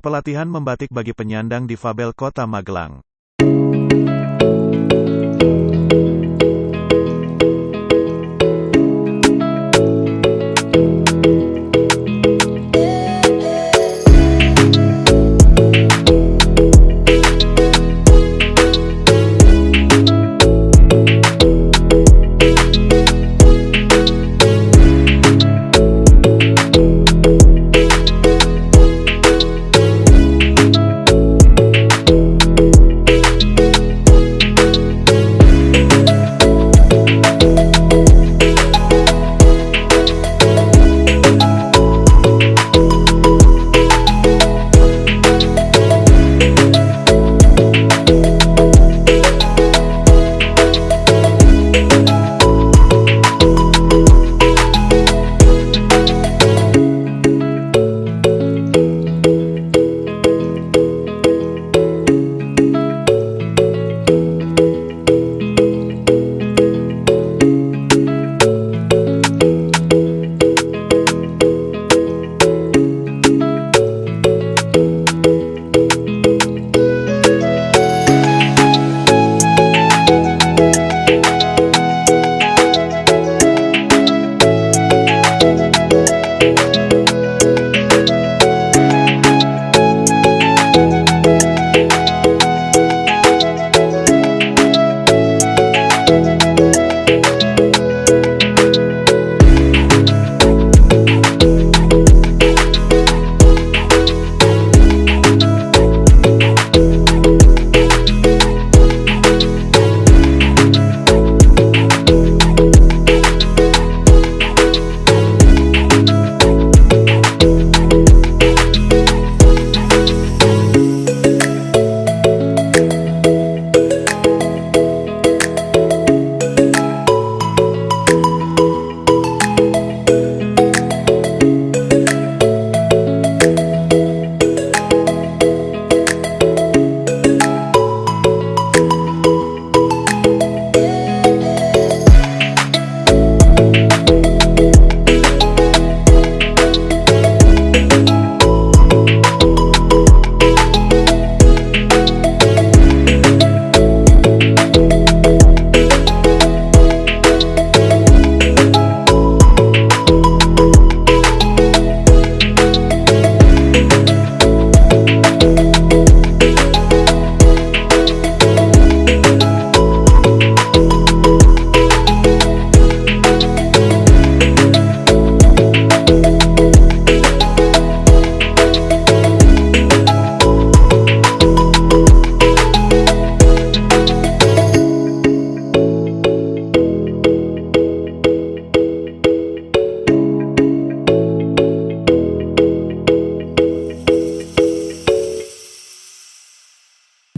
Pelatihan membatik bagi penyandang difabel Kota Magelang.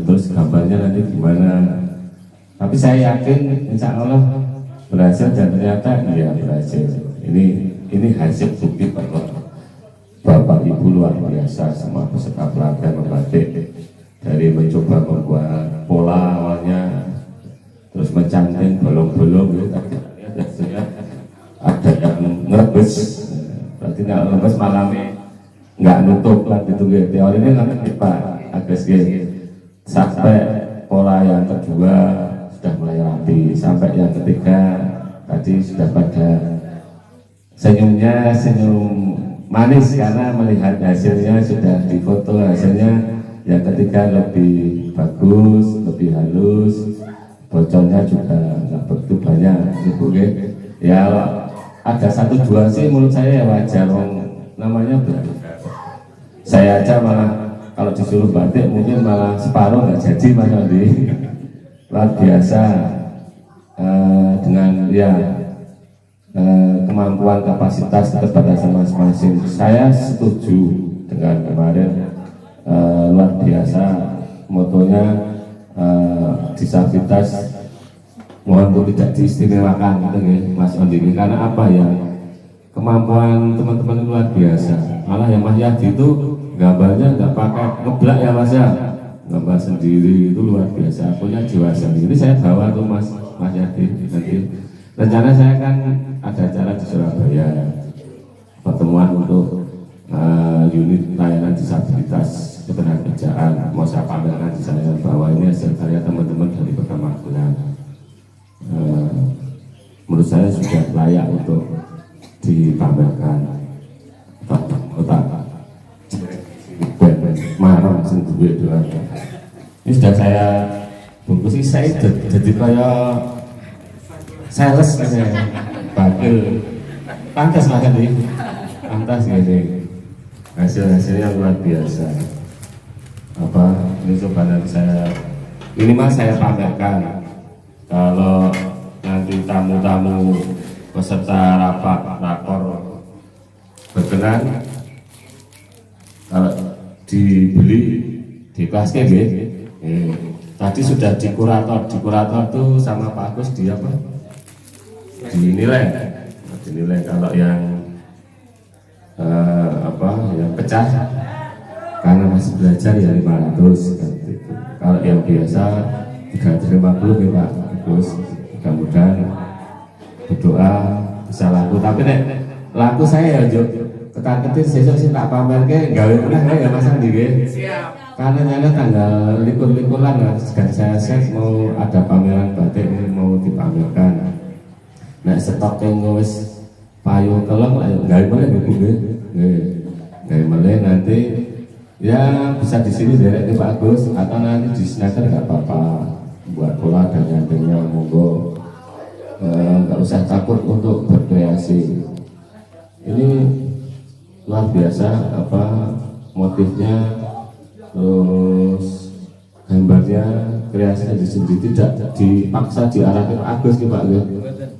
Terus gambarnya nanti gimana? Tapi saya yakin insya Allah berhasil dan ternyata iya berhasil. Ini hasil bukti bahwa Bapak Ibu luar biasa semua peserta pelatihan membatik, dari mencoba membuat pola awalnya, terus mencanting bolong-bolong gitu. Ada yang ngerebes, berarti nggak ngerebes malamnya nggak nutup lah gitu. Teorinya nanti Pak Agus sampai pola yang kedua sudah mulai rapi, sampai yang ketiga tadi sudah pada senyumnya senyum manis karena melihat hasilnya sudah difoto, hasilnya yang ketiga lebih bagus, lebih halus, bocornya juga nggak begitu banyak Ibu. Ya ada satu dua sih menurut saya wajar, namanya saya aja malah kalau disuruh batik mungkin malah separuh nggak jadi Mas Andi. Luar biasa dengan ya kemampuan kapasitas keterbatasan masing-masing. Saya setuju dengan kemarin luar biasa motonya disabilitas mohon untuk tidak diistimewakan gitu ya Mas Andi. Karena apa ya, kemampuan teman-teman luar biasa. Malah yang Mas Yadi itu gambarnya nggak pakai ngeblak ya Mas ya, gambar sendiri itu luar biasa, punya jiwa sendiri. Saya bawa tuh Mas Yadi nanti. Rencana saya kan ada acara di Surabaya, pertemuan untuk unit layanan disabilitas hasil karya teman-teman dari Kota Magelang. Menurut saya sudah layak untuk dipamerkan. Kota marah sendiri doang. Ini sudah saya bungkusi, saya jadi kayak sales ya, bagel, pantas makan ini, pantas gini, hasilnya luar biasa. Apa ini coba nanti saya minimal saya pamerkan. Kalau nanti tamu-tamu peserta rapat rakor berkenan, kalau dibeli di kelasnya gitu. Tadi sudah di kurator tuh sama Pak Agus di apa? Dinilai kalau yang yang pecah karena masih belajar ya 500 kan, gitu. Kalau yang biasa 350 ya Pak Agus. Mudah-mudahan berdoa bisa laku, tapi nek laku saya ya ketar-ketir sesuk sih tak pamerke gawe pernah ya Mas Andi nggih. Siap. Karena nyana tanggal likur-likuran lah, dan saya set mau ada pameran batik ini mau dipamerkan. Nah stok yang wis payung kelong lah, nggak boleh nggak boleh nanti ya bisa di sini dari Pak Agus atau nanti di Sinaker nggak apa-apa, buat pola dan nyantingnya monggo, nggak usah takut untuk berkreasi. Ini luar biasa motifnya, terus gambarnya, kreasinya sendiri tidak dipaksa diarahkan Agus nih Pak ya.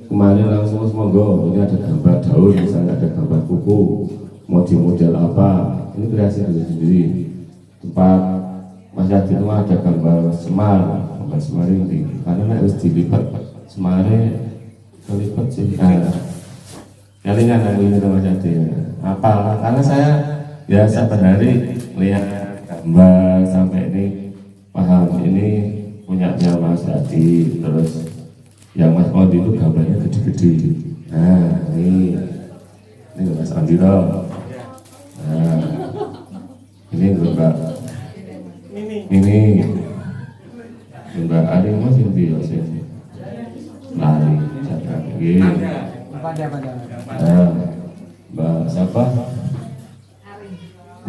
Kemarin langsung monggo, ini ada gambar daun, misalnya ada gambar kuku, mau di model apa, ini kreasi sendiri. Tempat Mas Yadi itu ada gambar semar ini, karena harus dilipat semarnya kelipat sih. Kalinya ini Mas Yadi apa? Karena saya ya setiap hari lihat gambar sampai ini paham ini punyanya Mas Yadi, terus yang Mas Andi itu gambarnya gede-gede. Nah ini Mas Andi loh. Nah ini Mbak Mbak Ari Mas Indi sini lari lagi. Mbak siapa?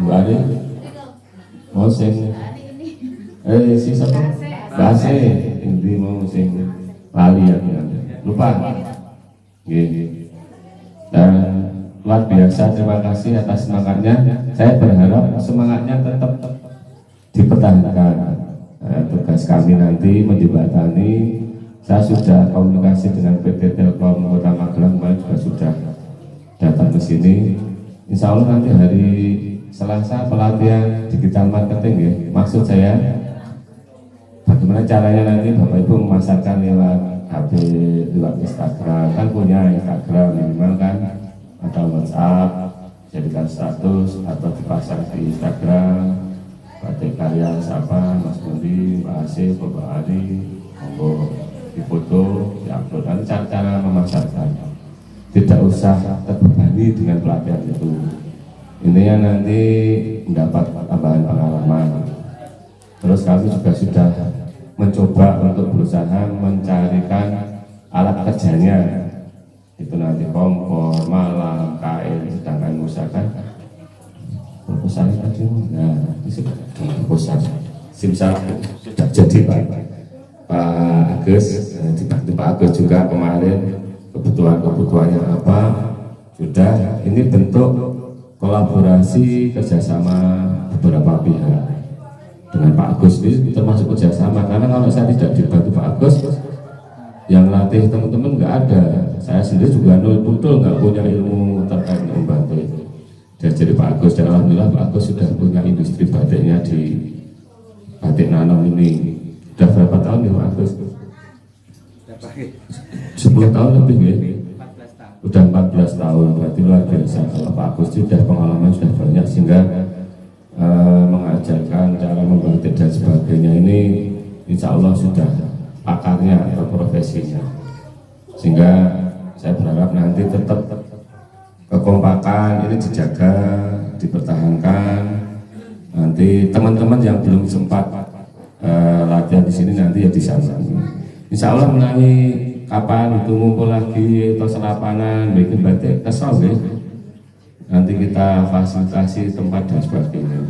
Mbak Ari. Mau sing si siapa? Base ini mau sing lali ya, lupa. Dan luar biasa, terima kasih atas semangatnya. Saya berharap semangatnya tetap dipertahankan. Tugas kami nanti menjembatani. Saya sudah komunikasi dengan PT Telkom Kota Magelang, kemarin juga sudah datang ke sini. Insya Allah nanti hari Selasa pelatihan digital marketing ya. Maksud saya bagaimana caranya nanti Bapak Ibu memasarkan lewat HP, lewat Instagram, kan punya Instagram minimal kan, atau WhatsApp, jadikan status atau dipasang di Instagram, batik karya siapa, Mas Budi, Pak Asif, Bapak Ari, monggo difoto, diupload. Nanti cara memasarkan, tidak usah terbebani dengan pelatihan itu. Ini yang nanti mendapat tambahan pengalaman. Terus kami juga sudah mencoba untuk berusaha mencarikan alat kerjanya, itu nanti kompor, malam, kain, sedangkan usahakan proposal tadi, nah ini sudah proposal simsal sudah jadi Pak Agus, dibantu Pak Agus juga kemarin kebutuhannya apa sudah. Ini bentuk kolaborasi kerjasama beberapa pihak dengan Pak Agus, ini termasuk kerjasama, karena kalau saya tidak dibantu Pak Agus yang latih teman-teman nggak ada, saya sendiri juga nol betul, nggak punya ilmu terkait membantu itu. Jadi Pak Agus, dan alhamdulillah Pak Agus sudah punya industri batiknya di batik nanam ini. Sudah berapa tahun ya Pak Agus? 10 tahun lebih ya? Udah 14 tahun, berarti luar biasa. Kalau Pak Agus sudah pengalaman sudah banyak, sehingga mengajarkan cara membatik dan sebagainya ini insya Allah sudah pakarnya atau profesinya, sehingga saya berharap nanti tetap kekompakan ini dijaga, dipertahankan. Nanti teman-teman yang belum sempat latihan di sini nanti ya di sana. Insya Allah menangi kapan itu ngumpul lagi atau selapangan bikin batik kesal ya. Nanti kita fasilitasi tempat dan sebagainya.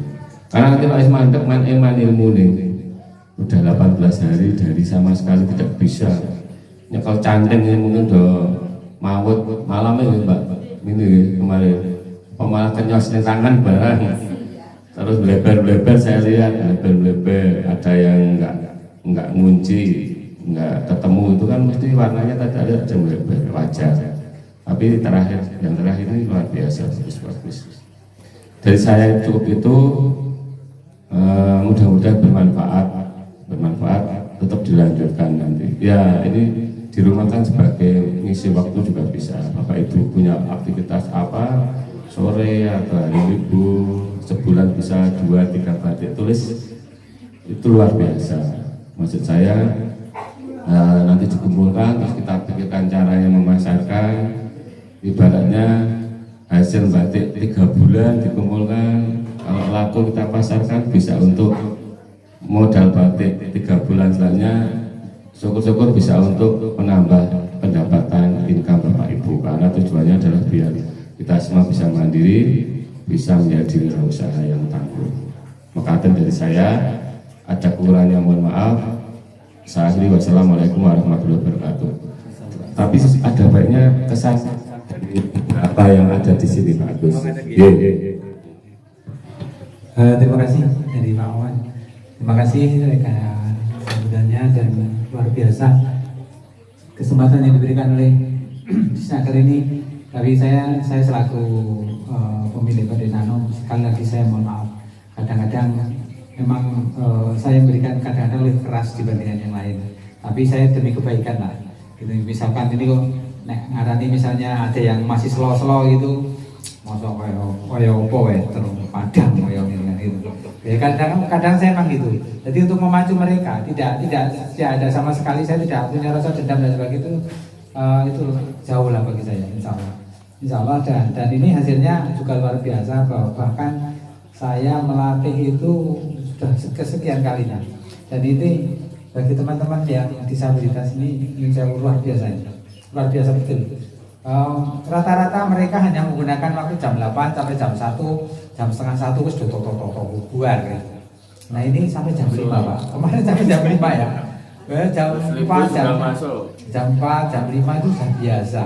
Karena nanti Pak Ismandek man ilmu nih. Udah 18 hari dari sama sekali tidak bisa. Nyekel canteng ini mungkin udah mawut malam ini Mbak. Ini kemarin malah kenyos di tangan barang. Terus bleber saya lihat bleber ada yang enggak ngunci, enggak ketemu, itu kan mesti warnanya tadi ada bleber wajar. Tapi yang terakhir ini luar biasa bagus. Dari saya cukup itu, mudah-mudahan bermanfaat, tetap dilanjutkan nanti. Ya ini di rumah kan sebagai ngisi waktu juga bisa. Bapak Ibu punya aktivitas apa sore atau hari libur, sebulan bisa 2-3 batik tulis, itu luar biasa. Maksud saya nanti dikumpulkan, terus kita pikirkan caranya memasarkan. Ibaratnya hasil batik 3 bulan dikumpulkan, kalau laku kita pasarkan bisa untuk modal batik 3 bulan selanjutnya, syukur-syukur bisa untuk menambah pendapatan income Bapak Ibu, karena tujuannya adalah biar kita semua bisa mandiri, bisa menjadi usaha yang tangguh. Makatan dari saya, ada kekurangannya mohon maaf. Saya akhiri, wassalamualaikum warahmatullahi wabarakatuh. Tapi ada baiknya kesan dari apa yang ada di sini Pak Agus. Terima kasih dari Pak Wawan. Terima kasih rekan sambutannya dan luar biasa kesempatan yang diberikan oleh Snaker ini. Tapi saya selaku pemilik Batik Nano, sekali lagi saya mohon maaf. Kadang-kadang memang saya memberikan kadang-kadang lebih keras dibandingkan yang lain. Tapi saya demi kebaikan lah. Gitu. Misalkan ini kok ngarani misalnya ada yang masih slow gitu, mosok kaya opo terus padang kaya ngene gitu. Ya kadang saya memang gitu. Jadi untuk memacu mereka tidak ada sama sekali, saya tidak punya rasa dendam dan sebagainya itu jauh lah bagi saya, insya Allah dan ini hasilnya juga luar biasa, bahwa bahkan saya melatih itu sudah kesekian kalinya, dan ini bagi teman-teman yang disabilitas ini saya luar biasa betul. Rata-rata mereka hanya menggunakan waktu jam 8 sampai jam 1, jam setengah 1 wis bubar gitu. Nah ini sampai jam 5 Pak, kemarin sampai jam 5 ya. Jam 4, jam 5 itu sudah biasa,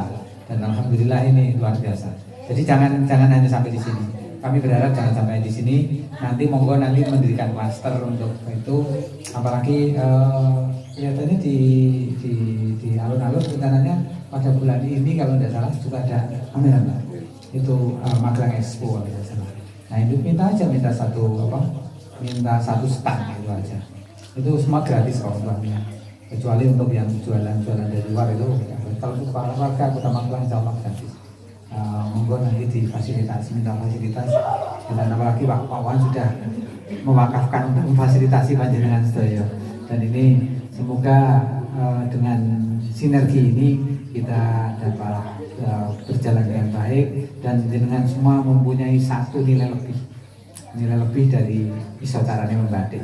dan alhamdulillah ini luar biasa. Jadi jangan hanya sampai di sini. Kami berharap jangan sampai di sini. Nanti monggo nanti mendirikan klaster untuk itu. Apalagi kelihatannya di alun-alun rencananya pada bulan ini kalau tidak salah juga ada pameran itu Magelang Expo kalau tidak salah. Nah itu minta satu stand itu aja. Itu semua gratis kok sebabnya, kecuali untuk yang jualan dari luar itu kalau untuk warga Kota Magelang insya Allah gratis. Monggo nanti difasilitasi, minta fasilitas, dan apalagi Pak Wawan sudah mewakafkan untuk memfasilitasi panjenengan sedaya, dan ini semoga dengan sinergi ini kita dapat berjalan dengan baik, dan dengan semua mempunyai satu nilai lebih dari iso caranya membatik.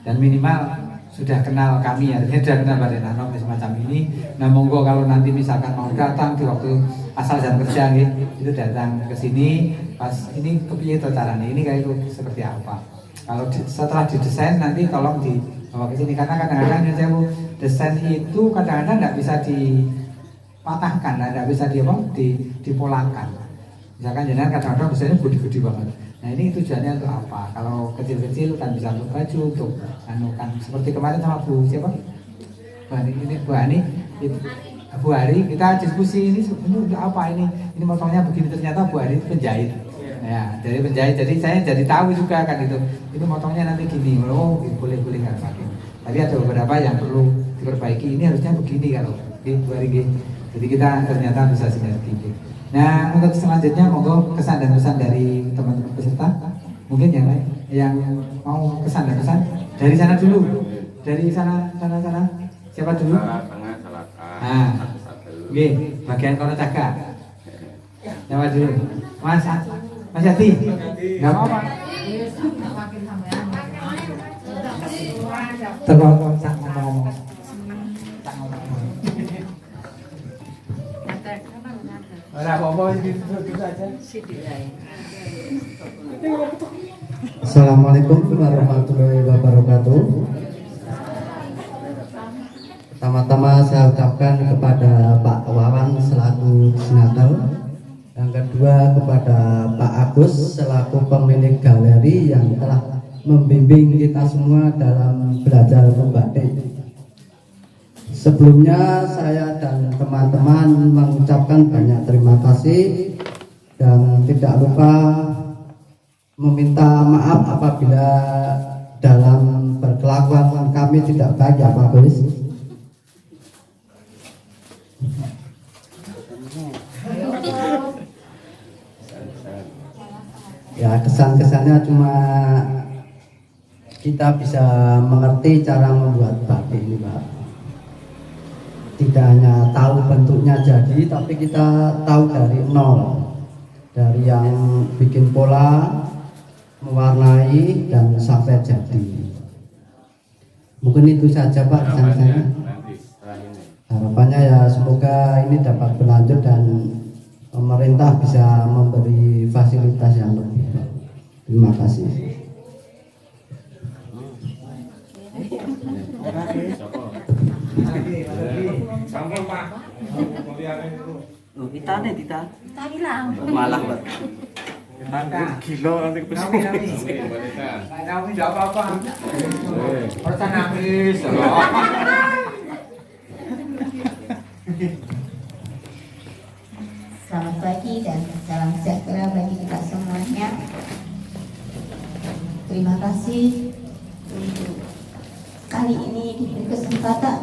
Dan minimal sudah kenal kami, artinya sudah kenal Batik Nano semacam ini. Nah monggo kalau nanti misalkan mau datang di waktu asal jam kerja itu datang ke sini, pas ini kepiye caranya, ini kayak itu seperti apa. Kalau setelah didesain nanti tolong dibawa ke sini, karena kadang-kadang yang saya desain itu kadang-kadang nggak bisa dipatahkan, nggak bisa dipolakan. Misalkan jangan kadang-kadang desainnya gede-gede banget. Nah ini tujuannya untuk apa? Kalau kecil-kecil kan bisa untuk baju, untuk kan seperti kemarin sama Bu siapa? Bu Ani, Bu Hari kita diskusi ini sebenarnya apa ini motongnya begini, ternyata Bu Hari itu penjahit. Ya dari penjahit, jadi saya jadi tahu juga kan itu. Ini motongnya nanti gini, boleh kan pakai. Tapi ada beberapa yang perlu diperbaiki. Ini harusnya begini kalau Bu Hari. Jadi kita ternyata bisa sinergi. Nah untuk selanjutnya monggo kesan dan pesan dari teman-teman peserta, mungkin yang lain yang mau kesan dan pesan dari sana dulu, dari sana siapa dulu? Nah, oke, bagian kono caga, siapa dulu? Mas Yati, nggak apa-apa. Terus tak ngomong. Tak ngomong. Ora apa-apa itu aja. Assalamualaikum warahmatullahi wabarakatuh. Pertama-tama saya ucapkan kepada Pak Wawan selaku Senator, yang kedua kepada Pak Agus selaku pemilik galeri yang telah membimbing kita semua dalam belajar membatik. Sebelumnya saya dan teman-teman mengucapkan banyak terima kasih dan tidak lupa meminta maaf apabila dalam berkelakuan kami tidak baik ya Pak Agus. Ya kesan-kesannya cuma kita bisa mengerti cara membuat batik ini Pak. Tidak hanya tahu bentuknya jadi, tapi kita tahu dari nol, dari yang bikin pola, mewarnai dan sampai jadi. Mungkin itu saja Pak kesan saya. Harapannya ya semoga ini dapat berlanjut dan pemerintah bisa memberi fasilitas yang lebih. Terima kasih. Kita hilang. Malah Pak. Gila nanti Kami tidak apa-apa. Orang nangis. Selamat pagi dan salam sejahtera bagi kita semuanya. Terima kasih untuk kali ini diberi kesempatan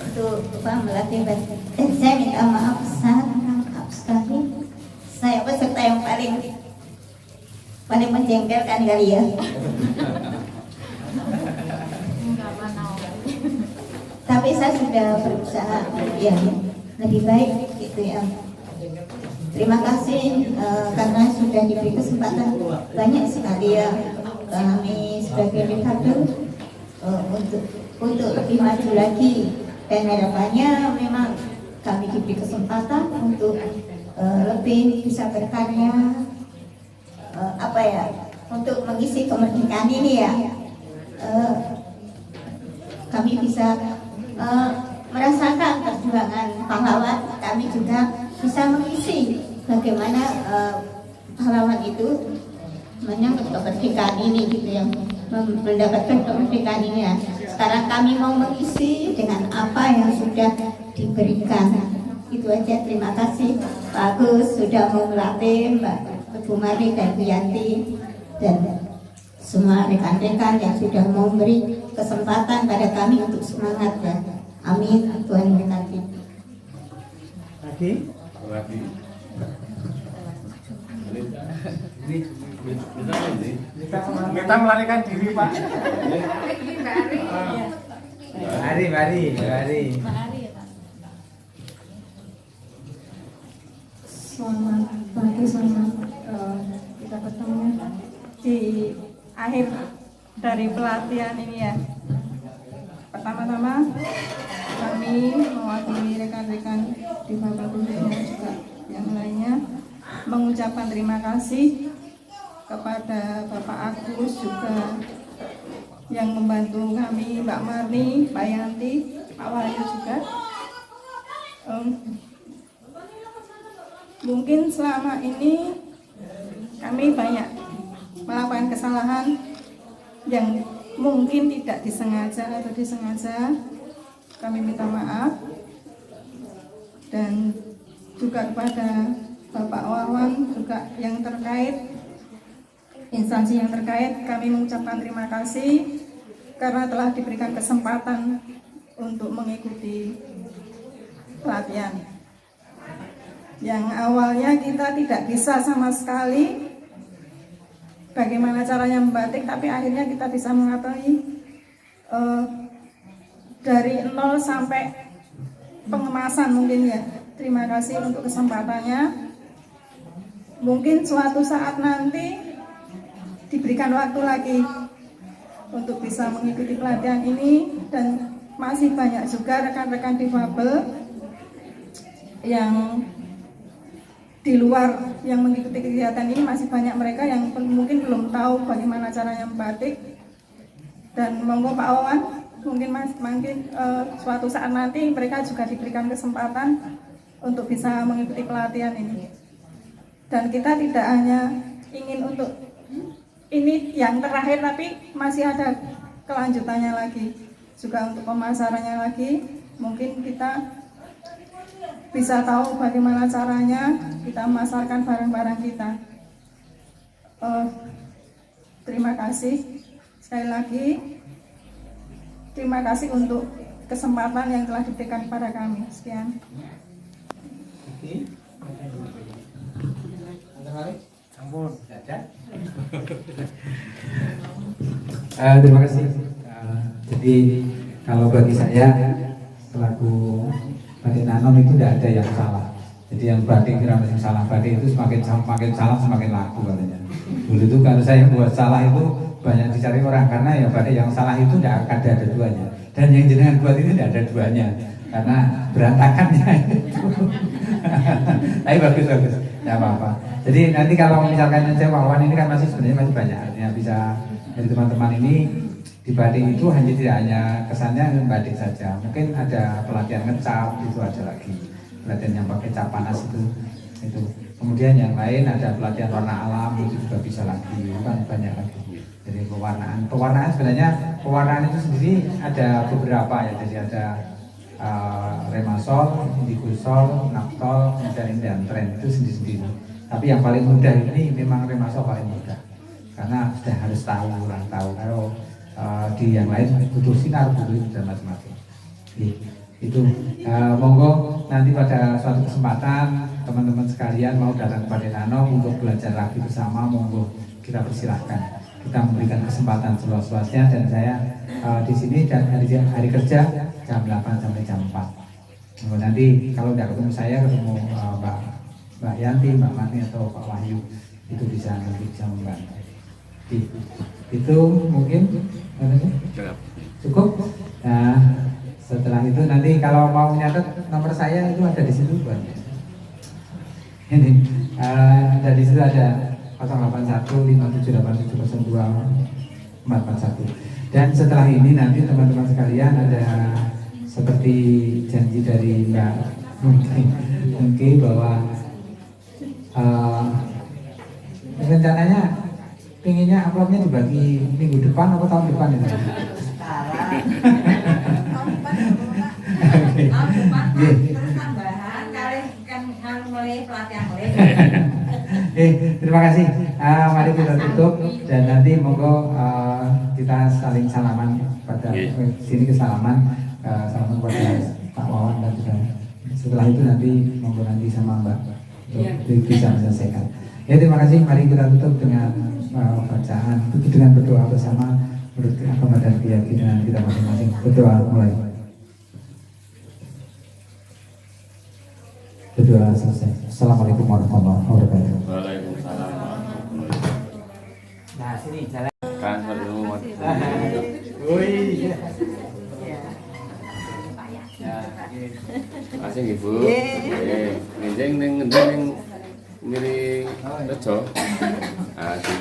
untuk melatih batik. Saya minta maaf sekali. Saya peserta yang paling menjengkelkan kali ya. Tapi saya sudah berusaha ya lebih baik gitu ya. Terima kasih karena sudah diberi kesempatan banyak sekali ya kami sebagai Dekade untuk lebih maju lagi, dan harapannya memang kami diberi kesempatan untuk lebih bisa berkarya untuk mengisi kemerdekaan ini ya. Kami bisa merasakan perjuangan pahlawan, kami juga bisa mengisi bagaimana pahlawan itu menyambut kemerdekaan ini gitu ya, mendapatkan kemerdekaan ini ya. Sekarang kami mau mengisi dengan apa yang sudah diberikan. Itu aja, terima kasih Pak Agus sudah mau melatih, Mbak Bu Mari dan Bu Yanti dan semua rekan-rekan yang sudah mau memberi kesempatan pada kami untuk semangat ya. Amin, Tuhan memberkati. Lagi? Kita melarikan diri Pak. Mari. Selamat pagi, selamat kita ketemu di akhir dari pelatihan ini ya. Pertama-tama kami mewakili rekan-rekan di Bapak khususnya juga yang lainnya mengucapkan terima kasih kepada Bapak Agus juga yang membantu kami, Mbak Marni, Pak Yanti, Pak Wahyu juga. Mungkin selama ini kami banyak melakukan kesalahan yang mungkin tidak disengaja atau disengaja. Kami minta maaf, dan juga kepada Bapak Wawan juga yang terkait, instansi yang terkait, kami mengucapkan terima kasih karena telah diberikan kesempatan untuk mengikuti pelatihan yang awalnya kita tidak bisa sama sekali bagaimana caranya membatik, tapi akhirnya kita bisa mengetahui dari nol sampai pengemasan mungkin ya. Terima kasih untuk kesempatannya. Mungkin suatu saat nanti di diberikan waktu lagi untuk bisa mengikuti pelatihan ini, dan masih banyak juga rekan-rekan difabel yang di luar yang mengikuti kegiatan ini, masih banyak mereka yang mungkin belum tahu bagaimana caranya membatik. Dan monggo Pak Wawan, mungkin suatu saat nanti mereka juga diberikan kesempatan untuk bisa mengikuti pelatihan ini. Dan kita tidak hanya ingin untuk ini yang terakhir, tapi masih ada kelanjutannya lagi, juga untuk pemasarannya lagi. Mungkin kita bisa tahu bagaimana caranya kita memasarkan barang-barang kita. Terima kasih sekali lagi. Terima kasih untuk kesempatan yang telah diberikan kepada kami. Sekian. Terima kasih. Jadi kalau bagi saya selaku batik nanom itu tidak ada yang salah. Jadi yang batik kira yang salah, batik itu semakin salah semakin laku katanya. Dulu itu kalau saya buat salah itu banyak dicari orang, karena ya batik yang salah itu tidak akan ada duanya. Dan yang jenengan buat itu tidak ada duanya karena berantakannya itu. Tapi bagus, tidak apa-apa. Jadi nanti kalau misalkan saya Wawan ini kan sebenarnya masih banyak, artinya bisa dari teman-teman ini di batik itu tidak hanya kesannya batik saja, mungkin ada pelatihan ngecap, itu ada lagi pelatihan yang pakai cap panas itu. Kemudian yang lain ada pelatihan warna alam, itu juga bisa lagi, kan banyak lagi. Jadi pewarnaan sebenarnya pewarnaan itu sendiri ada beberapa ya, jadi ada remasol, indigosol, naftol, kemudian dan tren itu sendiri-sendiri. Tapi yang paling mudah ini memang remasol paling mudah, karena sudah harus tahu. Kalau di yang lain butuh sinar, butuh dan macam-macam. Itu monggo nanti pada suatu kesempatan teman-teman sekalian mau datang kepada Nanom untuk belajar lagi bersama, monggo kita persilahkan. Kita memberikan kesempatan seluas-luasnya, dan saya di sini dan hari kerja jam 8 sampai jam 4. Monggo nanti kalau tidak ketemu saya, ketemu Mbak Yanti, Mbak Mani atau Pak Wahyu, itu bisa membantu. Itu mungkin cukup. Nah, setelah itu nanti kalau mau nyatet nomor saya itu ada di situ, Bang. Ini ada di situ, ada 081578702441. Dan setelah ini nanti teman-teman sekalian ada seperti janji dari Mbak mungkin bahwa rencananya pinginnya amplopnya dibagi minggu depan atau tahun depan itu? Terus tambahan kali kan mulai pelatihan mulai. Terima kasih. Mari kita tutup dan nanti monggo kita saling salaman pada sini, kesalaman salaman kepada Pak Wawan, dan juga setelah itu nanti monggo nanti sama Mbak untuk bisa menyelesaikan. Ya, terima kasih. Mari kita tutup dengan bacaan, dengan berdoa bersama menurut agama dan keyakinan kita masing-masing. Berdoa mulai. Berdoa selesai. Assalamualaikum warahmatullahi wabarakatuh. Waalaikumsalam. Nah, sini jalan. Kan perlu. Masih Ibu. Nggih, ngendeng miri rejo. Aduh.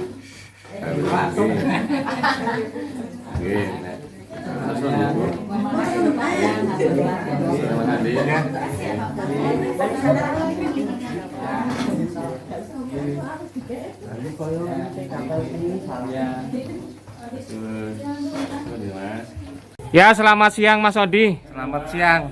Nggih. Terus Ibu. Ya, selamat siang Mas Ondi. Selamat siang.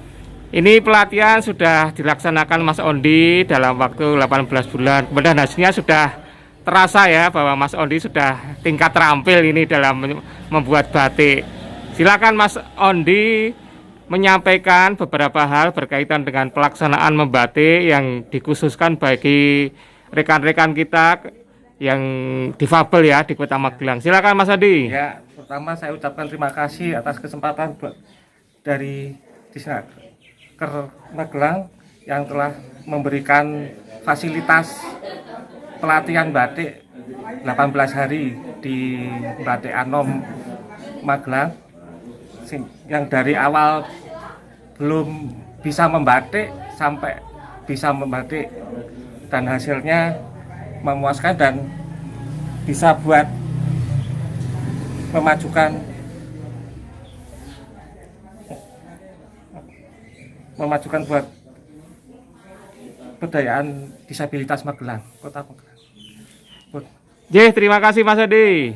Ini pelatihan sudah dilaksanakan Mas Ondi dalam waktu 18 bulan. Kemudian hasilnya sudah terasa ya bahwa Mas Ondi sudah tingkat terampil ini dalam membuat batik. Silakan Mas Ondi menyampaikan beberapa hal berkaitan dengan pelaksanaan membatik yang dikhususkan bagi rekan-rekan kita yang difabel ya di Kota Magelang. Silakan Mas Ondi. Ya, pertama saya ucapkan terima kasih atas kesempatan dari Disnaker Magelang yang telah memberikan fasilitas pelatihan batik 18 hari di Batik Anom Magelang, yang dari awal belum bisa membatik sampai bisa membatik dan hasilnya memuaskan dan bisa buat memajukan buat kebudayaan disabilitas Magelang, Kota Magelang. Terima kasih Mas Odi.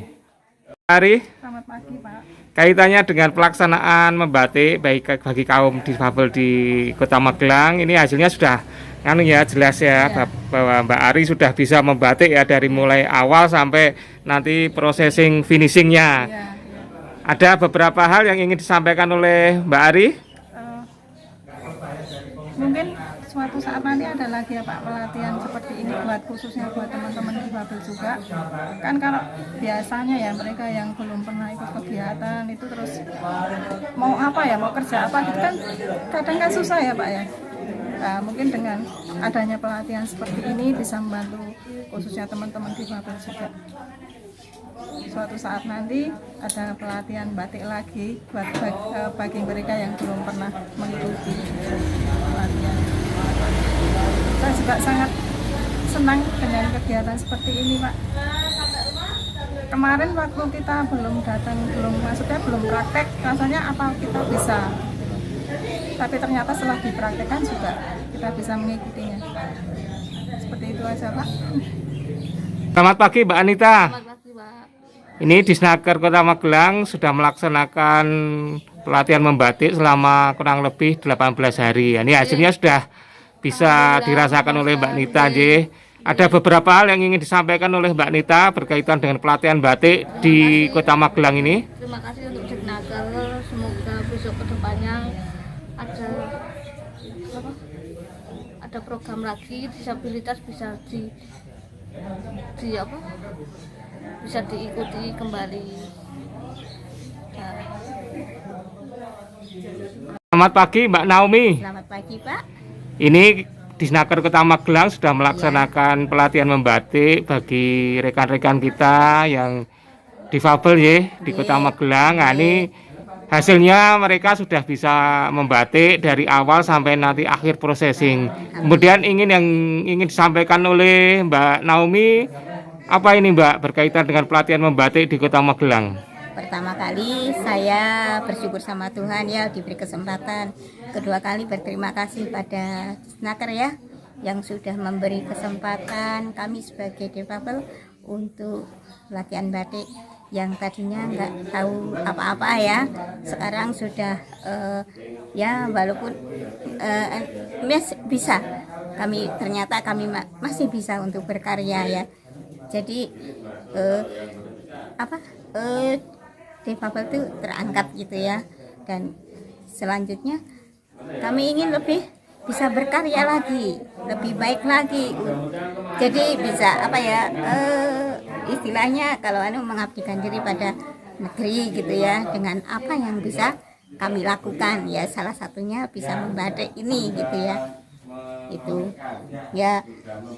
Ari, Selamat pagi Pak. kaitannya dengan pelaksanaan membatik baik bagi kaum difabel di Kota Magelang, ini hasilnya sudah jelas ya, bahwa Mbak Ari sudah bisa membatik ya dari mulai awal sampai nanti processing finishingnya. Ya. Ada beberapa hal yang ingin disampaikan oleh Mbak Ari. Mungkin suatu saat nanti ada lagi ya Pak pelatihan seperti ini buat khususnya buat teman-teman difabel juga. Kan kalau biasanya ya mereka yang belum pernah ikut kegiatan itu terus mau apa ya, mau kerja apa gitu kan kadang kan susah ya Pak ya. Nah, mungkin dengan adanya pelatihan seperti ini bisa membantu khususnya teman-teman difabel juga. Suatu saat nanti ada pelatihan batik lagi buat bagi mereka yang belum pernah mengikuti pelatihan. Saya juga sangat senang dengan kegiatan seperti ini Pak. Kemarin waktu kita belum datang, belum praktek, rasanya apa kita bisa. Tapi ternyata setelah dipraktekkan juga kita bisa mengikutinya. Seperti itu aja Pak. Selamat pagi Mbak Anita. Selamat pagi Pak. Ini Disnaker Kota Magelang sudah melaksanakan pelatihan membatik selama kurang lebih 18 hari. Ini hasilnya sudah bisa dirasakan oleh Mbak Nita. Ada beberapa hal yang ingin disampaikan oleh Mbak Nita berkaitan dengan pelatihan batik di Kota Magelang ini. Terima kasih untuk Disnaker, semoga besok kedepannya ada program lagi disabilitas bisa bisa diikuti kembali. Selamat pagi Mbak Naomi. Selamat pagi Pak. Ini Disnaker Kota Magelang sudah melaksanakan pelatihan membatik bagi rekan-rekan kita yang difabel ya di Kota Magelang. Nah, ini hasilnya mereka sudah bisa membatik dari awal sampai nanti akhir processing. Kemudian yang ingin disampaikan oleh Mbak Naomi, apa ini Mbak berkaitan dengan pelatihan membatik di Kota Magelang? Pertama kali saya bersyukur sama Tuhan ya diberi kesempatan. Kedua kali berterima kasih pada Disnaker ya yang sudah memberi kesempatan kami sebagai difabel untuk latihan batik yang tadinya nggak tahu apa-apa ya. Sekarang sudah ya walaupun bisa ternyata kami masih bisa untuk berkarya ya. Jadi difabel itu terangkat gitu ya, dan selanjutnya kami ingin lebih bisa berkarya lagi, lebih baik lagi, jadi bisa istilahnya kalau mengabdikan diri pada negeri gitu ya, dengan apa yang bisa kami lakukan ya, salah satunya bisa membatik ini gitu ya, itu ya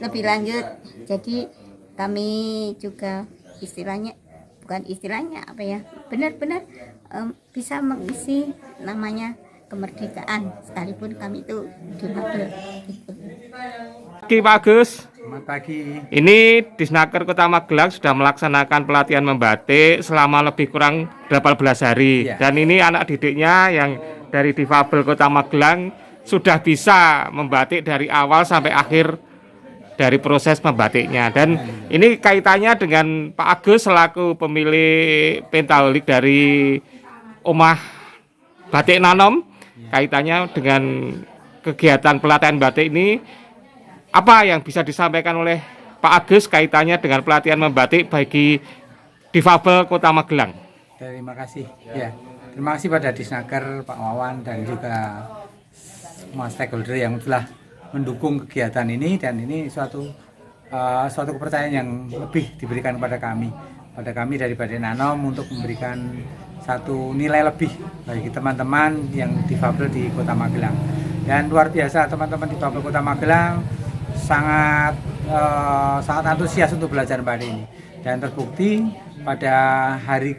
lebih lanjut. Jadi kami juga benar-benar bisa mengisi namanya kemerdekaan sekalipun kami itu difabel gitu. Pagi Pak Agus. Selamat pagi. Ini Disnaker Kota Magelang sudah melaksanakan pelatihan membatik selama lebih kurang 18 hari. Ya. Dan ini anak didiknya yang dari difabel Kota Magelang sudah bisa membatik dari awal sampai akhir dari proses membatiknya. Dan ini kaitannya dengan Pak Agus selaku pemilik Pentaholik dari Omah Batik Nanom. Kaitannya dengan kegiatan pelatihan batik ini, apa yang bisa disampaikan oleh Pak Agus kaitannya dengan pelatihan membatik bagi difabel Kota Magelang? Terima kasih. Ya, terima kasih pada Disnaker, Pak Wawan dan juga semua stakeholder yang telah mendukung kegiatan ini, dan ini suatu kepercayaan yang lebih diberikan kepada kami dari Batik Nanom untuk memberikan satu nilai lebih bagi teman-teman yang difabel di Kota Magelang. Dan luar biasa teman-teman difabel Kota Magelang sangat antusias untuk belajar batik ini. dan terbukti pada hari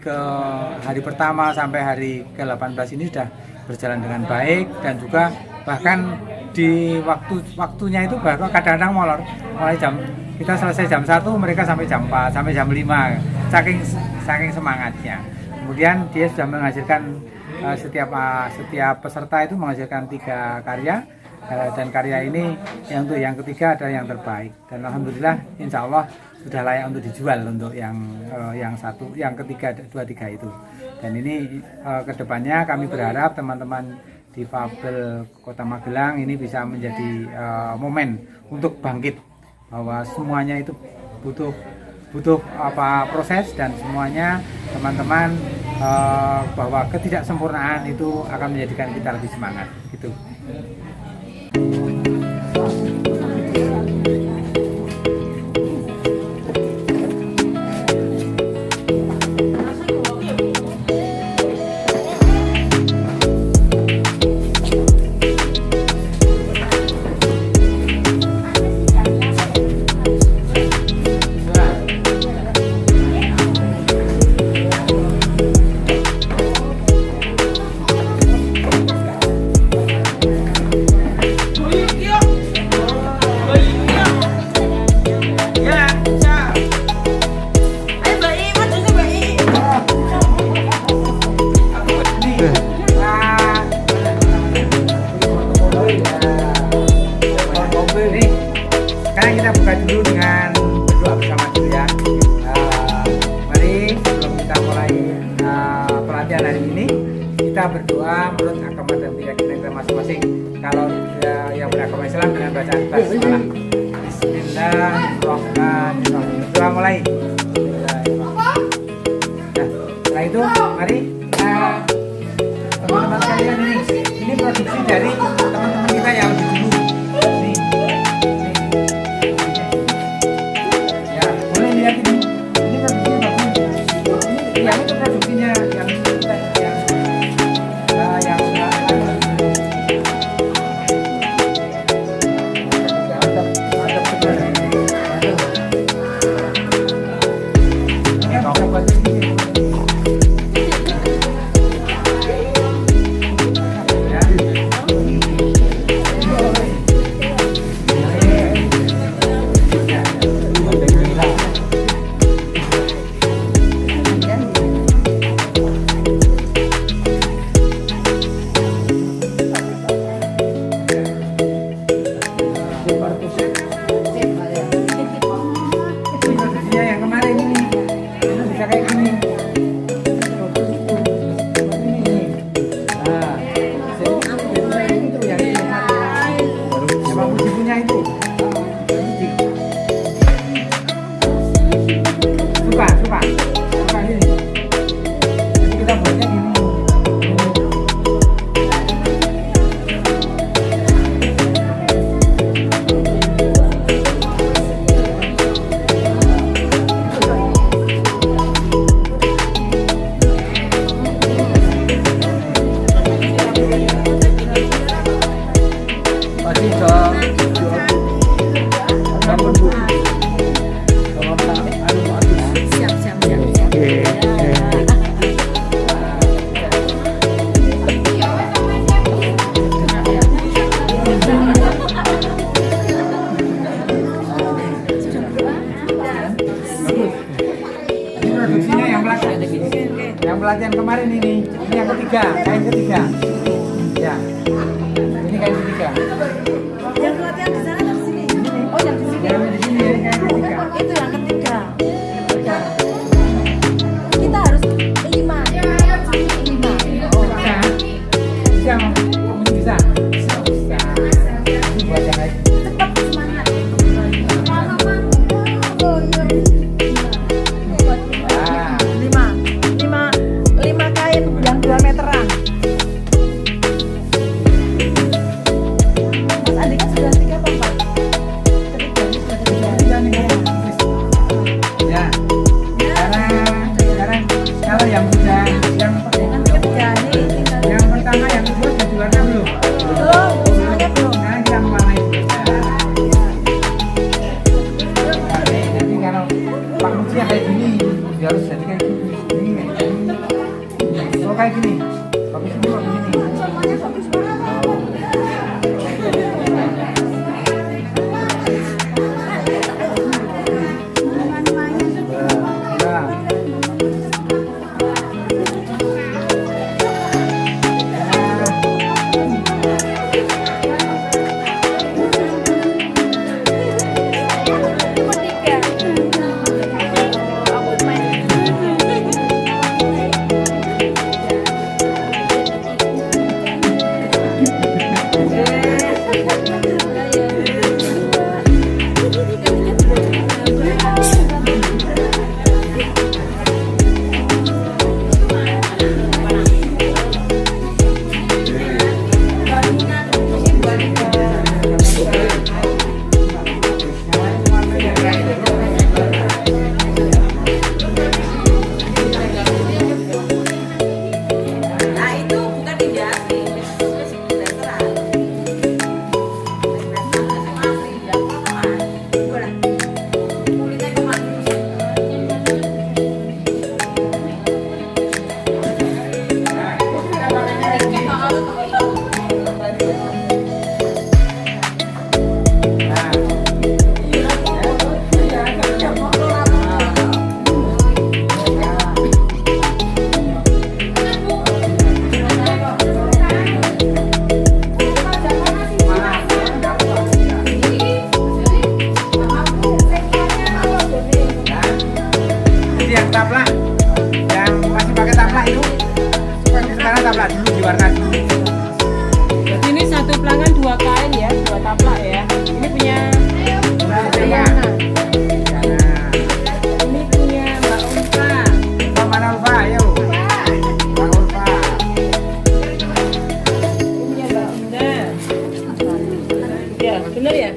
pertama sampai hari ke-18 ini sudah berjalan dengan baik, dan juga bahkan di waktunya itu bahkan kadang-kadang molor, mulai kita selesai jam 1, mereka sampai jam 4, sampai jam 5, saking semangatnya. Kemudian dia sudah menghasilkan setiap peserta itu menghasilkan 3 karya, dan karya ini untuk yang ketiga adalah yang terbaik, dan alhamdulillah insya Allah sudah layak untuk dijual untuk yang ketiga 2-3 itu. Dan ini kedepannya kami berharap teman-teman difabel Kota Magelang ini bisa menjadi momen untuk bangkit, bahwa semuanya itu butuh proses, dan semuanya teman-teman bahwa ketidaksempurnaan itu akan menjadikan kita lebih semangat gitu. Sekarang kita buka dulu dengan berdoa bersama dulu ya. Mari sebelum kita mulai pelatihan hari ini, kita berdoa menurut agama dan keyakinan kita masing-masing. Kalau yang beragama Islam dengan bacaan basmalah. Bismillahirrahmanirrahim. Berdoa mulai. Nah, setelah itu mari teman-teman sekalian, ini produksi dari teman-teman kita yang lebih dulu. Yang itu produksinya yang kemarin ini bisa kayak gini. Suka ini. Jadi kita buatnya gini. Yang pelatihan kemarin ini yang ketiga, kain ketiga. Ya, ini kain ketiga. Yang pelatihan di sana atau di sini? Oh, yang di sini. Yang di sini kain ketiga. Itu yang ketiga. Kita harus 5. Oh, bisa. Bisa, kamu bisa. Bisa. Ini buat yang lain. Tetap semangat. Lima kain yang 2 meteran. Mas Andi kan sudah 3 apa 4? Ketiga, ini sudah ketiga. Ketiga nih, jadi kayak gini. Oh kayak gini. Bagus semua begini. Jadi ini satu pelangan 2 kain ya, 2 taplak ya. Ini punya Diana. Ini punya Mbak Ulfa. Mana Ulfa? Ayo. Mbak Ulfa. Ini punya Mbak Indah. Ya, benar ya?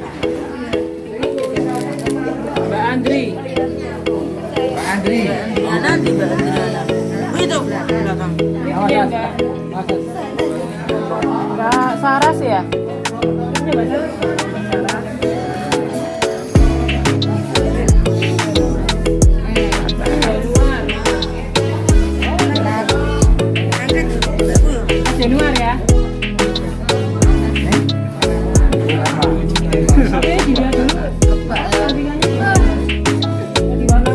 Mbak Andri. Mbak Andri. Diana di Mbak Andri. Itu belakang. Ini punya Mbak Saras ya? Ini Mbak Saras. Januar ya? Oke, dilihat dulu. Di warna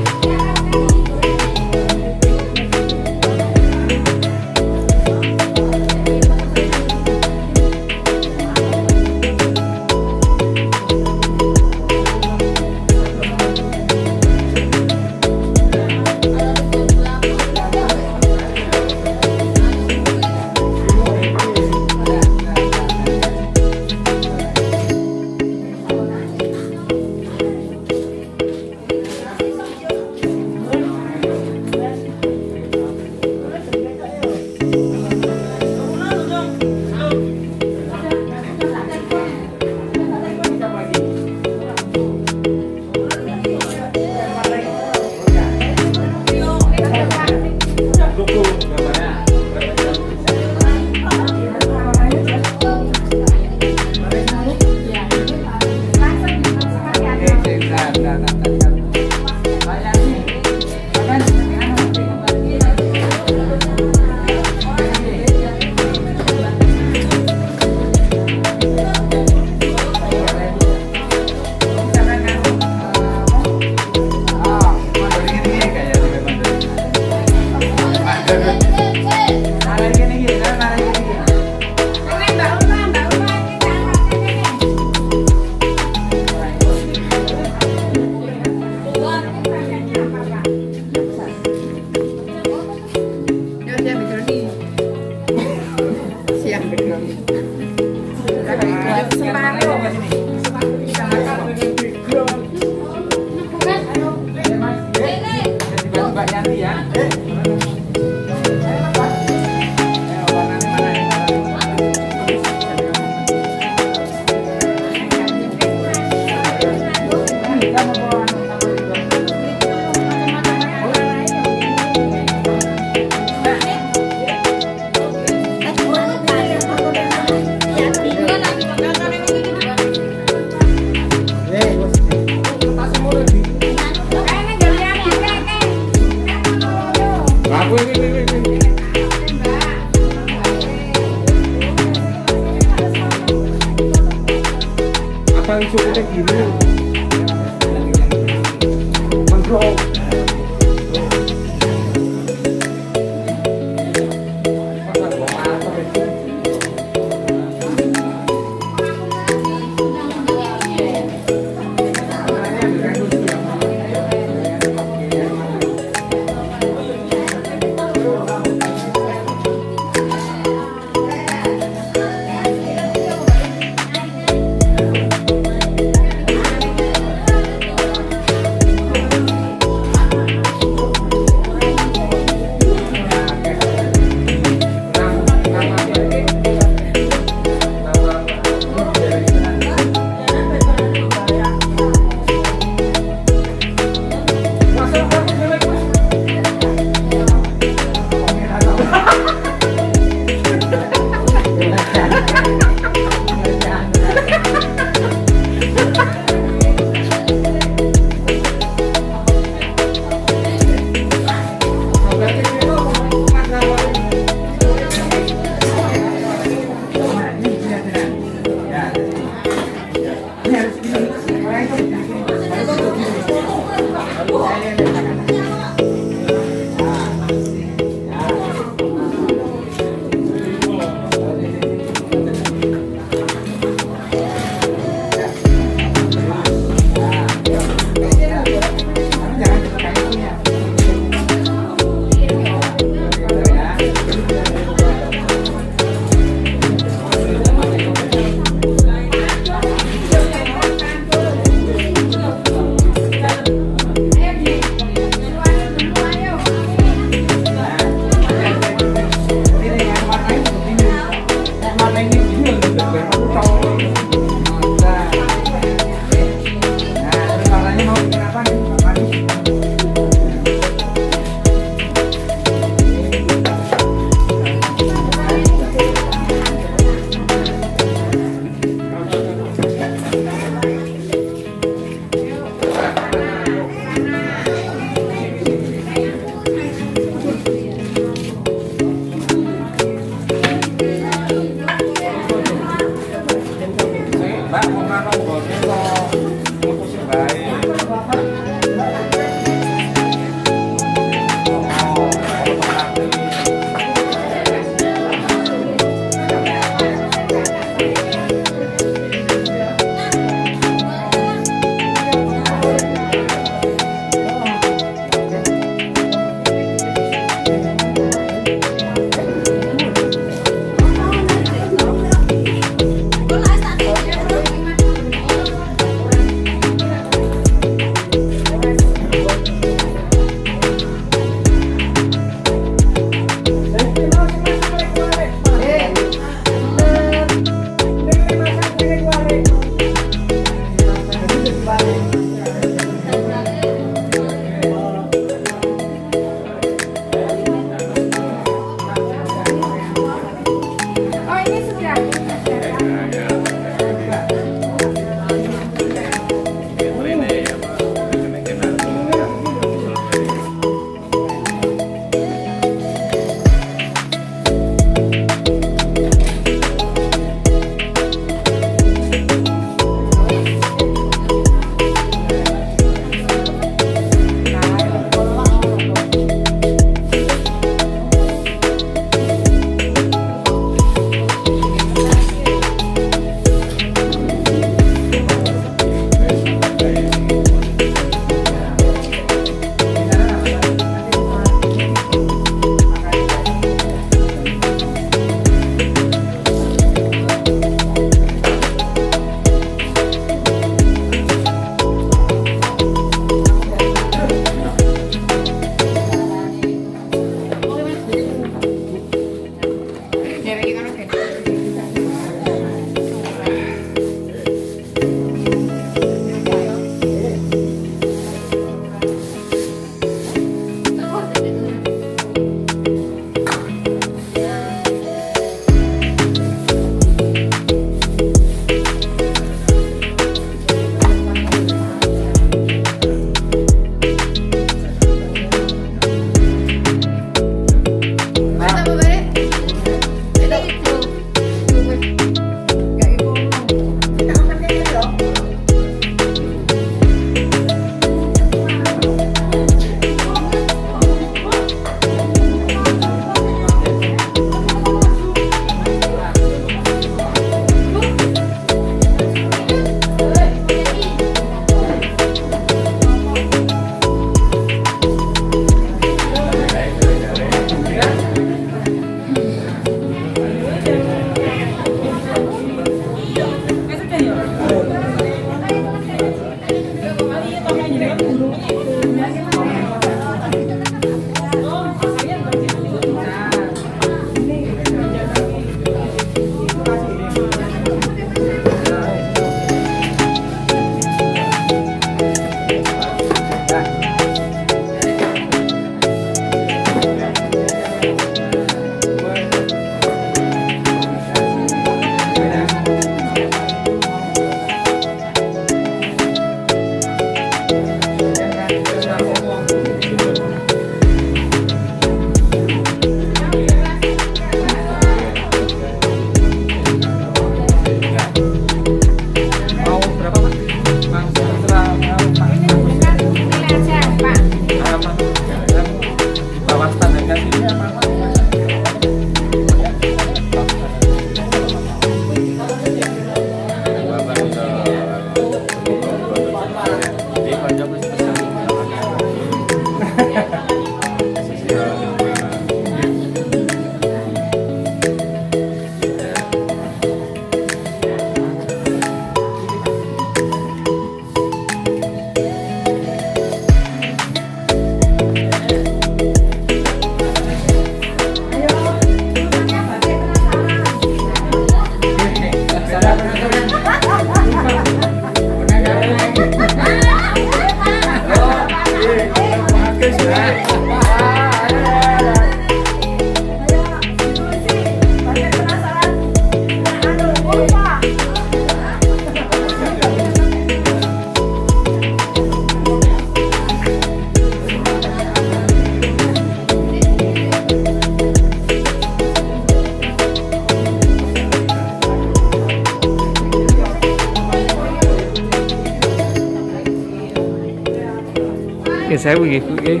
sewu nggih Bu nggih.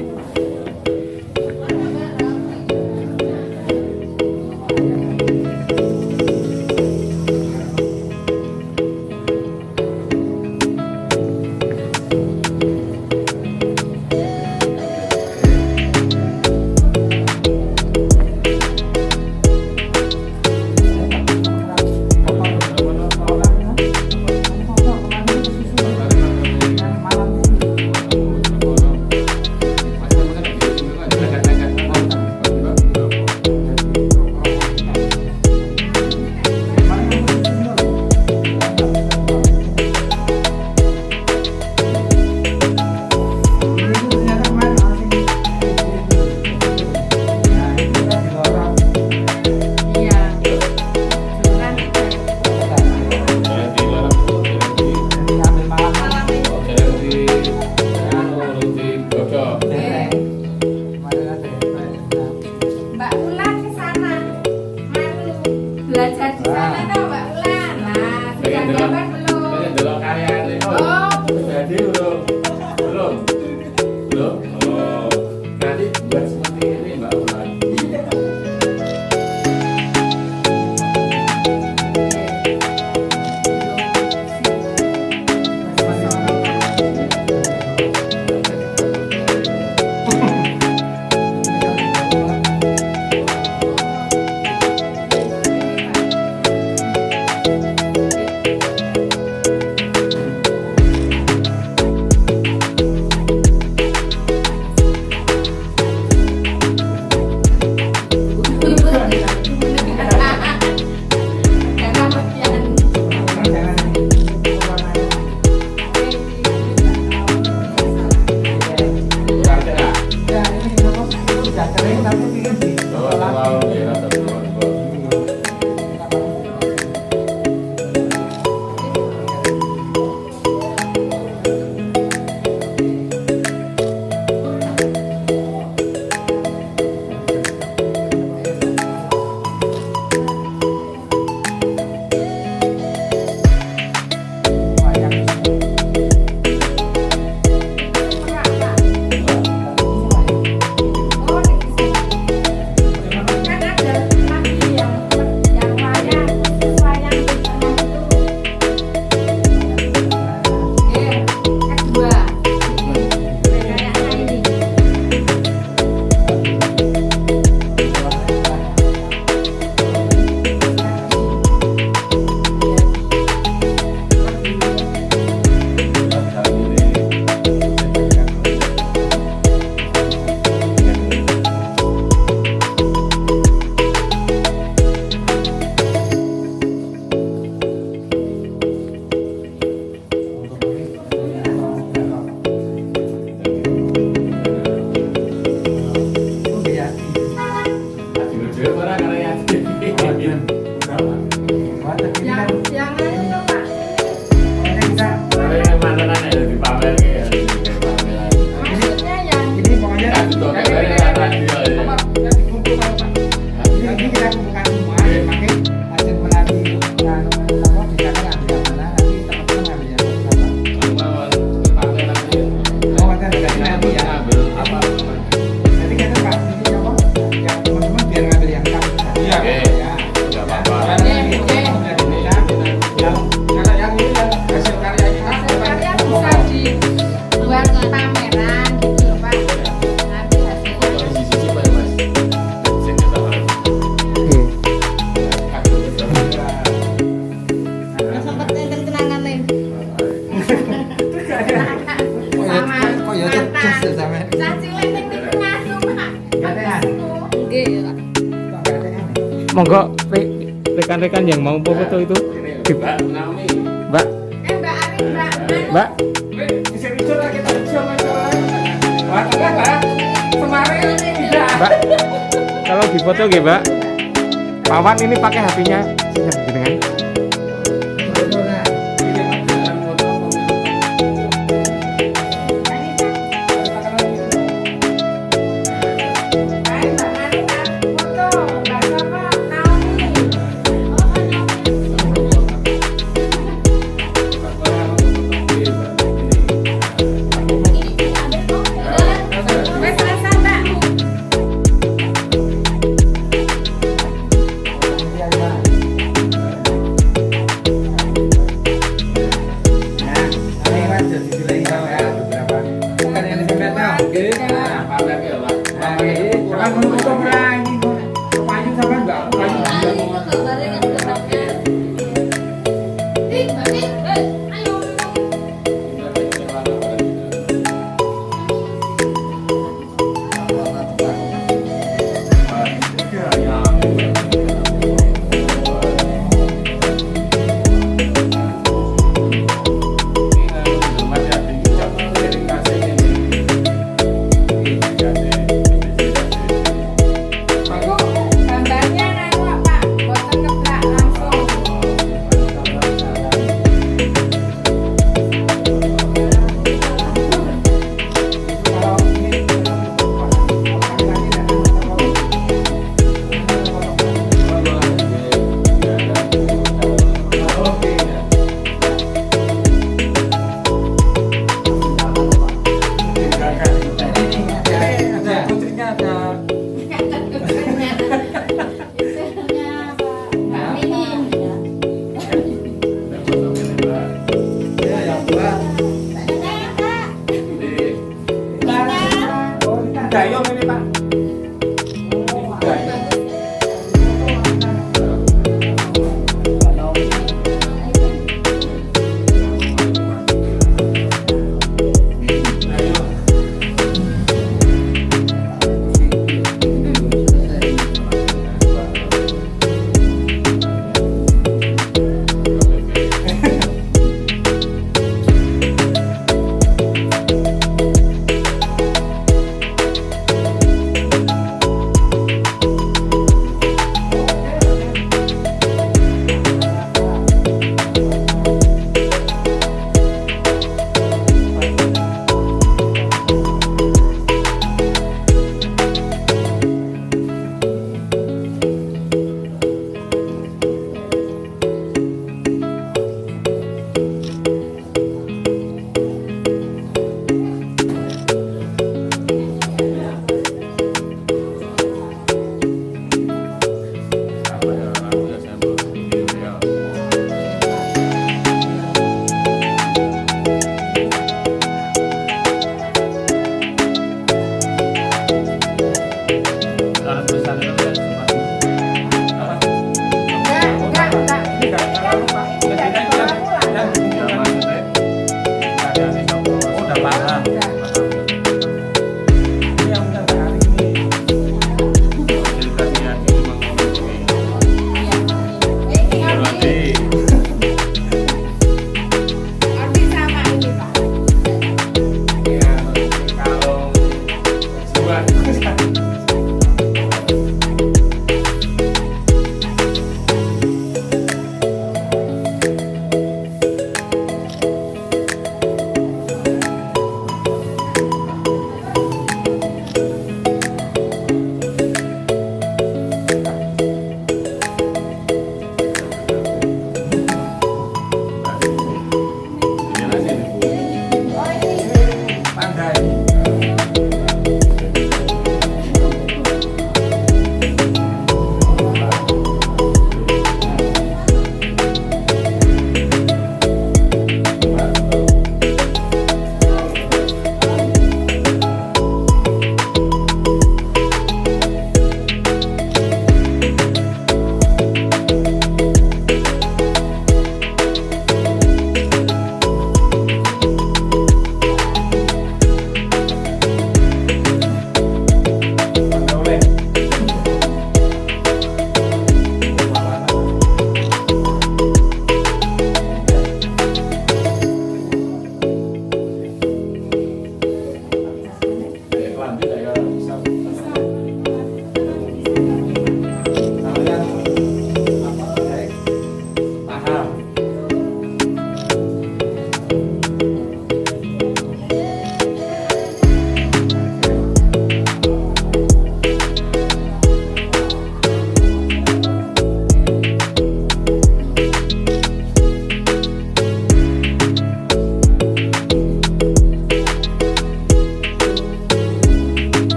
Mbak Ulan ke sana, malu belajar di sana tau Mbak Ulan. Nah, sudah dapat belum? Oh, Jadi belum? Belum? Oh, nanti buat seperti ini Mbak Ulan. Monggo rekan-rekan yang mau foto itu. Mbak Naomi. Mbak. Mbak Ari, Mbak. Mbak. Kalau difoto nggih, Mbak. Pawan ini pakai HP-nya dengan Gambarnya nanu Pak, boten keblak langsung.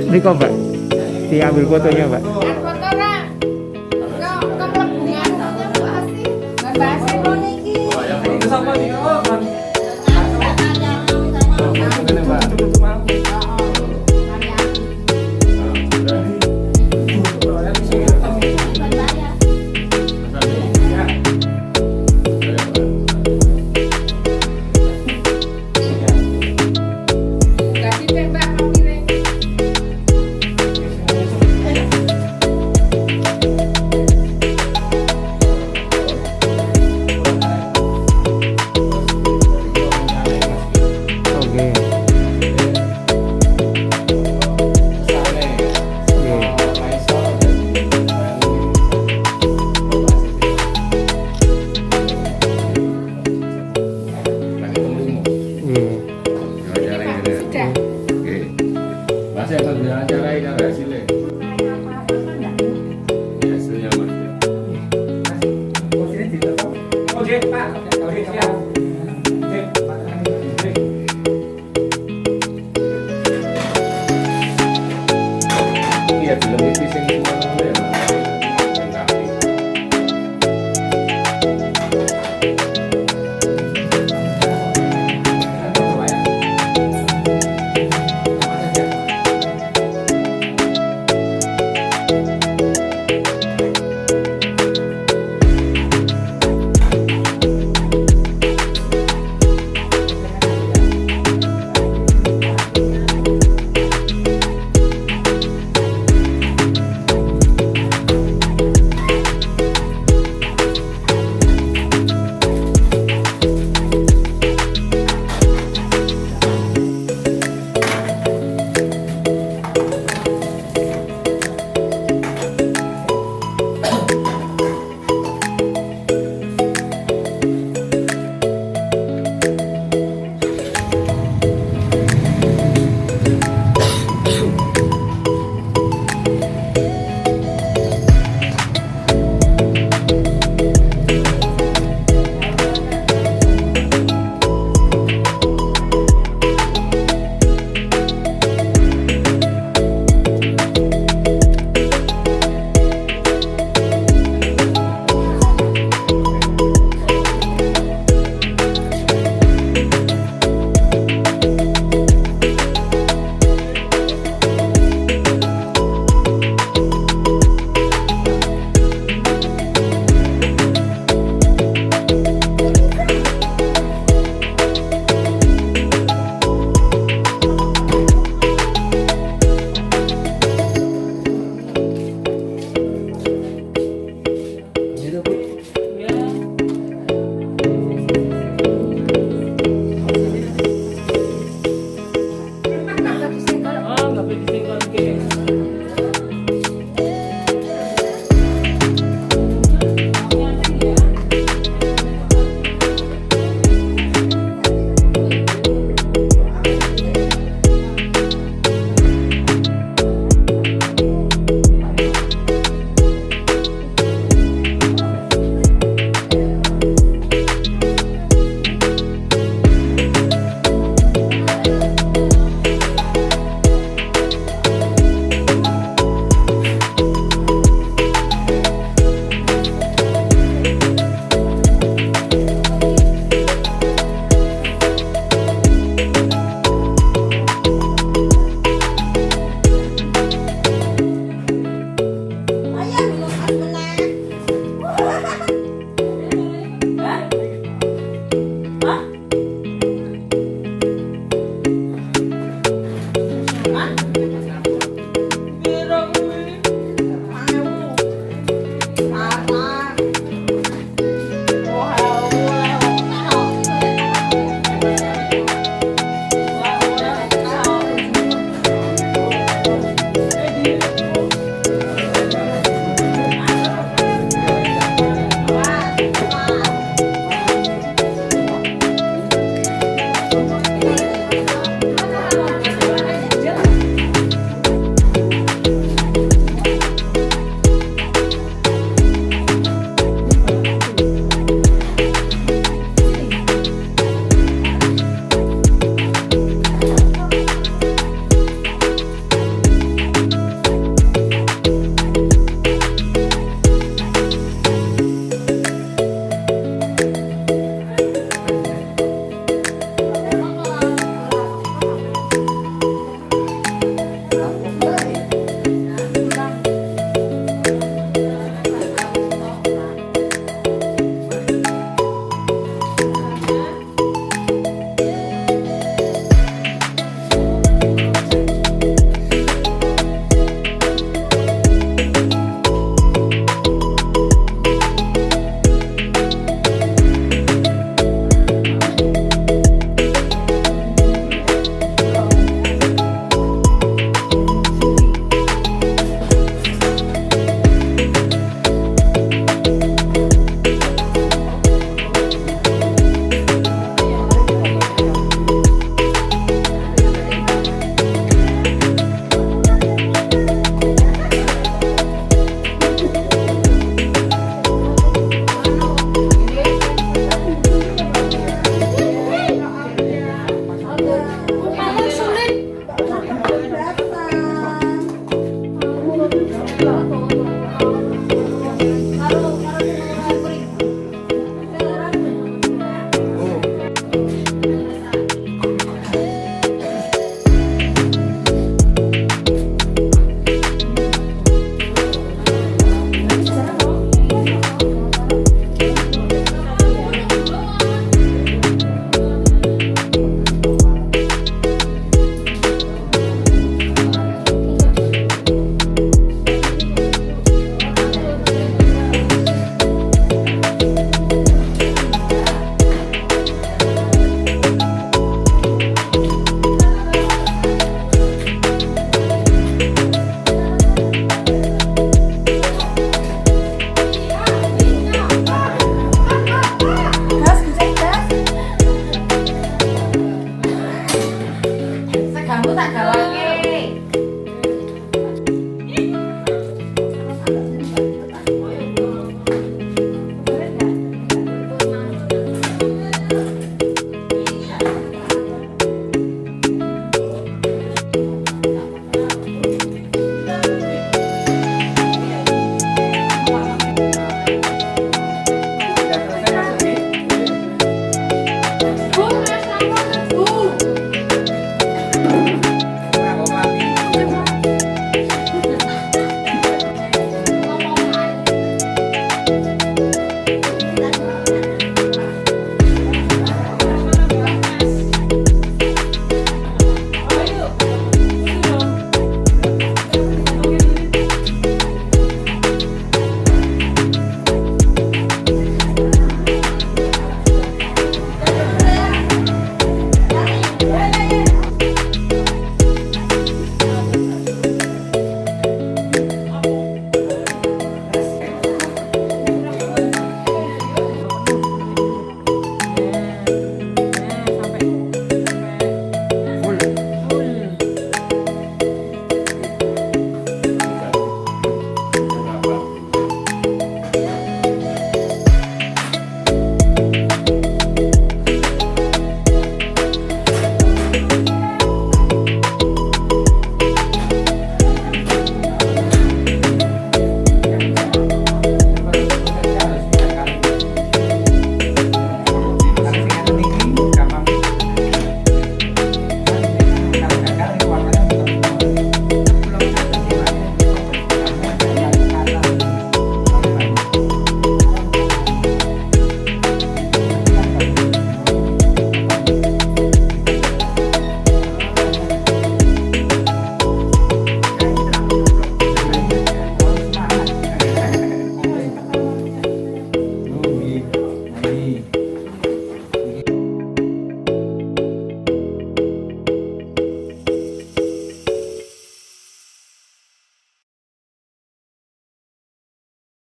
Ini kok Mbak, diambil fotonya Mbak.